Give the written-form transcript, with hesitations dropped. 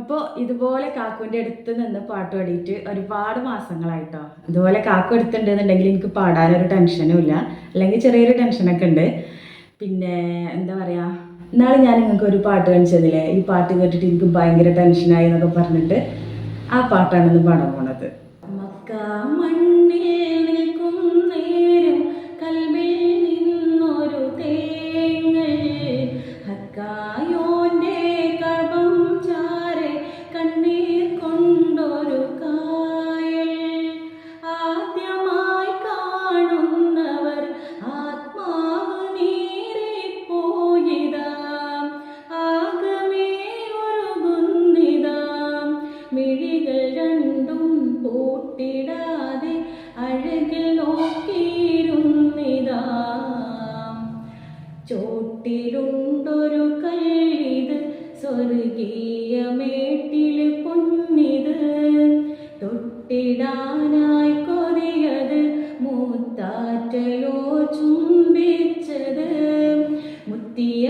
അപ്പോൾ ഇതുപോലെ കാക്കുവിൻ്റെ അടുത്ത് നിന്ന് പാട്ട് പാടിയിട്ട് ഒരുപാട് മാസങ്ങളായിട്ടോ. ഇതുപോലെ കാക്കു എടുത്തിട്ടുണ്ടെന്നുണ്ടെങ്കിൽ എനിക്ക് പാടാനൊരു ടെൻഷനും ഇല്ല, അല്ലെങ്കിൽ ചെറിയൊരു ടെൻഷനൊക്കെ ഉണ്ട്. പിന്നെ എന്താ പറയുക, ഇന്നാൾ ഞാൻ നിങ്ങൾക്ക് ഒരു പാട്ട് കാണിച്ചതില്ലേ, ഈ പാട്ട് കേട്ടിട്ട് എനിക്ക് ഭയങ്കര ടെൻഷനായി എന്നൊക്കെ പറഞ്ഞിട്ട് ആ പാട്ടാണെന്ന് പാടാൻ പോണത്. മക്ക മണ്ണിൽ നിൽക്കും നേരം കൽവിൽ നിന്നൊരു തേങ്ങൽ ഹക്കായോന്റെ കബം ചാരെ കണ്ണീർ കൊണ്ടൊരു കായൽ ആദ്യമായി കാണുന്നവർ ആത്മാവ് നീറിപ്പോയിതാ ആകമേ ഒരുകുന്നിതാ മിഴികൾ രണ്ടും പൂട്ടിടാതെ അഴകിൽ നോക്കിയിരുന്നിതാ ചോട്ടിലുണ്ടൊരു കല്ലിത് സ്വർഗീയ മേട്ടില് പൊന്നിത് തൊട്ടിടാനായി കൊതിയത് മൂത്താറ്റലോ ചുംബിച്ചത് മുത്തിയ